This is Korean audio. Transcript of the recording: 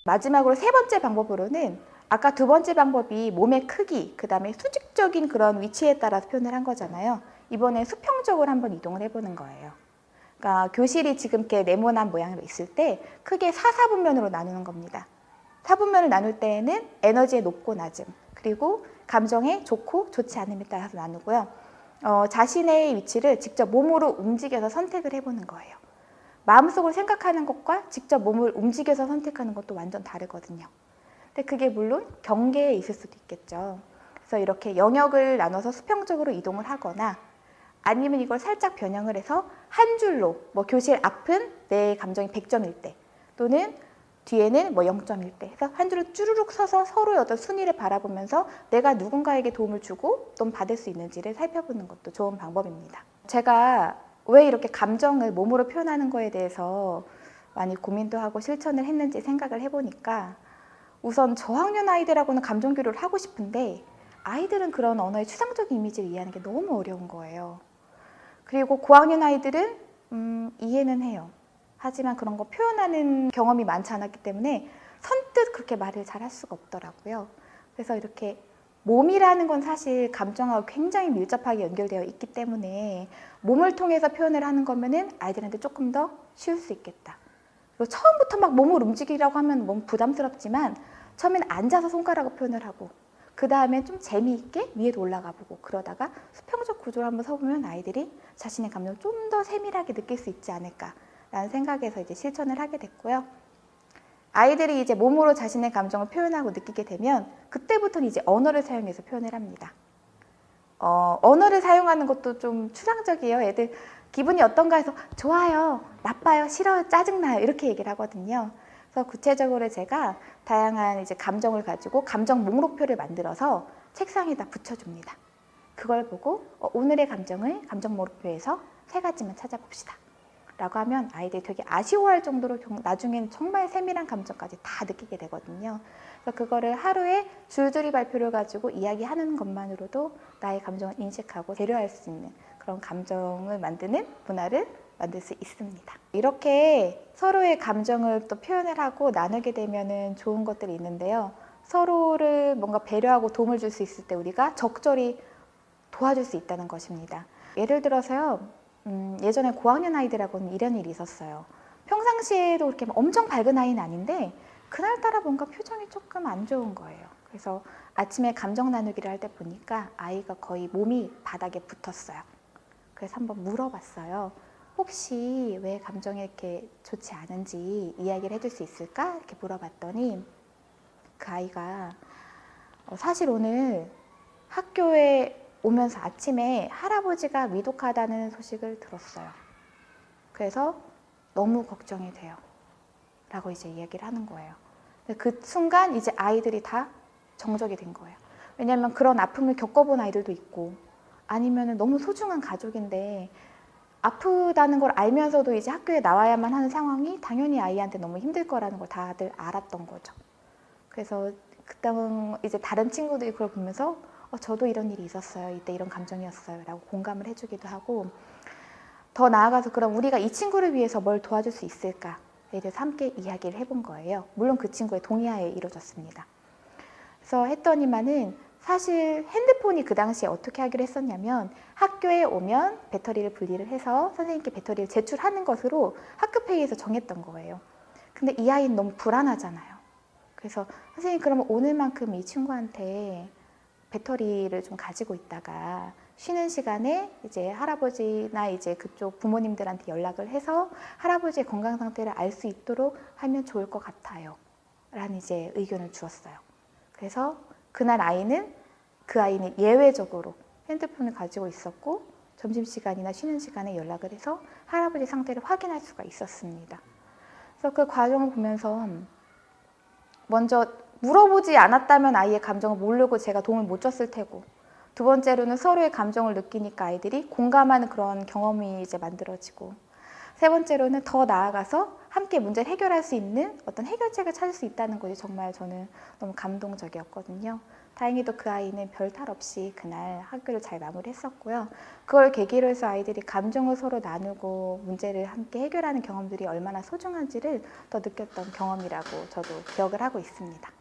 마지막으로 세 번째 방법으로는 아까 두 번째 방법이 몸의 크기, 그 다음에 수직적인 그런 위치에 따라서 표현을 한 거잖아요. 이번에 수평적으로 한번 이동을 해보는 거예요. 그러니까 교실이 지금 이렇게 네모난 모양으로 있을 때 크게 4사분면으로 나누는 겁니다. 4분면을 나눌 때에는 에너지의 높고 낮음, 그리고 감정의 좋고 좋지 않음에 따라서 나누고요. 자신의 위치를 직접 몸으로 움직여서 선택을 해보는 거예요. 마음속으로 생각하는 것과 직접 몸을 움직여서 선택하는 것도 완전 다르거든요. 근데 그게 물론 경계에 있을 수도 있겠죠. 그래서 이렇게 영역을 나눠서 수평적으로 이동을 하거나 아니면 이걸 살짝 변형을 해서 한 줄로 교실 앞은 내 감정이 100점일 때 또는 뒤에는 0점일 때 해서 한 줄로 쭈루룩 서서 서로의 어떤 순위를 바라보면서 내가 누군가에게 도움을 주고 또 받을 수 있는지를 살펴보는 것도 좋은 방법입니다. 제가 왜 이렇게 감정을 몸으로 표현하는 거에 대해서 많이 고민도 하고 실천을 했는지 생각을 해보니까 우선 저학년 아이들하고는 감정 교류를 하고 싶은데 아이들은 그런 언어의 추상적인 이미지를 이해하는 게 너무 어려운 거예요. 그리고 고학년 아이들은 이해는 해요. 하지만 그런 거 표현하는 경험이 많지 않았기 때문에 선뜻 그렇게 말을 잘 할 수가 없더라고요. 그래서 이렇게 몸이라는 건 사실 감정하고 굉장히 밀접하게 연결되어 있기 때문에 몸을 통해서 표현을 하는 거면은 아이들한테 조금 더 쉬울 수 있겠다. 그리고 처음부터 막 몸을 움직이라고 하면 너무 부담스럽지만 처음엔 앉아서 손가락으로 표현을 하고 그 다음에 좀 재미있게 위에도 올라가 보고 그러다가 수평적 구조를 한번 서보면 아이들이 자신의 감정을 좀 더 세밀하게 느낄 수 있지 않을까라는 생각에서 이제 실천을 하게 됐고요. 아이들이 이제 몸으로 자신의 감정을 표현하고 느끼게 되면 그때부터는 이제 언어를 사용해서 표현을 합니다. 언어를 사용하는 것도 좀 추상적이에요. 애들 기분이 어떤가 해서 좋아요, 나빠요, 싫어요, 짜증나요 이렇게 얘기를 하거든요. 그래서 구체적으로 제가 다양한 이제 감정을 가지고 감정 목록표를 만들어서 책상에다 붙여줍니다. 그걸 보고 오늘의 감정을 감정 목록표에서 3가지만 찾아봅시다. 라고 하면 아이들이 되게 아쉬워할 정도로 나중에는 정말 세밀한 감정까지 다 느끼게 되거든요. 그래서 그거를 하루에 줄줄이 발표를 가지고 이야기하는 것만으로도 나의 감정을 인식하고 배려할 수 있는 그런 감정을 만드는 문화를 만들 수 있습니다. 이렇게 서로의 감정을 또 표현을 하고 나누게 되면은 좋은 것들이 있는데요. 서로를 뭔가 배려하고 도움을 줄 수 있을 때 우리가 적절히 도와줄 수 있다는 것입니다. 예를 들어서요. 예전에 고학년 아이들하고는 이런 일이 있었어요. 평상시에도 그렇게 엄청 밝은 아이는 아닌데 그날따라 뭔가 표정이 조금 안 좋은 거예요. 그래서 아침에 감정 나누기를 할 때 보니까 아이가 거의 몸이 바닥에 붙었어요. 그래서 한번 물어봤어요. 혹시 왜 감정이 이렇게 좋지 않은지 이야기를 해줄 수 있을까? 이렇게 물어봤더니 그 아이가 사실 오늘 학교에 오면서 아침에 할아버지가 위독하다는 소식을 들었어요. 그래서 너무 걱정이 돼요. 라고 이제 이야기를 하는 거예요. 그 순간 이제 아이들이 다 정적이 된 거예요. 왜냐하면 그런 아픔을 겪어본 아이들도 있고 아니면 너무 소중한 가족인데 아프다는 걸 알면서도 이제 학교에 나와야만 하는 상황이 당연히 아이한테 너무 힘들 거라는 걸 다들 알았던 거죠. 그래서 그다음 이제 다른 친구들이 그걸 보면서 저도 이런 일이 있었어요. 이때 이런 감정이었어요. 라고 공감을 해주기도 하고 더 나아가서 그럼 우리가 이 친구를 위해서 뭘 도와줄 수 있을까에 대해서 함께 이야기를 해본 거예요. 물론 그 친구의 동의하에 이루어졌습니다. 그래서 했더니만은 사실 핸드폰이 그 당시에 어떻게 하기로 했었냐면 학교에 오면 배터리를 분리를 해서 선생님께 배터리를 제출하는 것으로 학급회의에서 정했던 거예요. 근데 이 아이는 너무 불안하잖아요. 그래서 선생님 그러면 오늘만큼 이 친구한테 배터리를 좀 가지고 있다가 쉬는 시간에 이제 할아버지나 이제 그쪽 부모님들한테 연락을 해서 할아버지의 건강 상태를 알 수 있도록 하면 좋을 것 같아요. 라는 이제 의견을 주었어요. 그래서 그날 그 아이는 예외적으로 핸드폰을 가지고 있었고 점심시간이나 쉬는 시간에 연락을 해서 할아버지 상태를 확인할 수가 있었습니다. 그래서 그 과정을 보면서 먼저 물어보지 않았다면 아이의 감정을 모르고 제가 도움을 못 줬을 테고 두 번째로는 서로의 감정을 느끼니까 아이들이 공감하는 그런 경험이 이제 만들어지고 세 번째로는 더 나아가서 함께 문제를 해결할 수 있는 어떤 해결책을 찾을 수 있다는 것이 정말 저는 너무 감동적이었거든요. 다행히도 그 아이는 별 탈 없이 그날 학교를 잘 마무리했었고요. 그걸 계기로 해서 아이들이 감정을 서로 나누고 문제를 함께 해결하는 경험들이 얼마나 소중한지를 더 느꼈던 경험이라고 저도 기억을 하고 있습니다.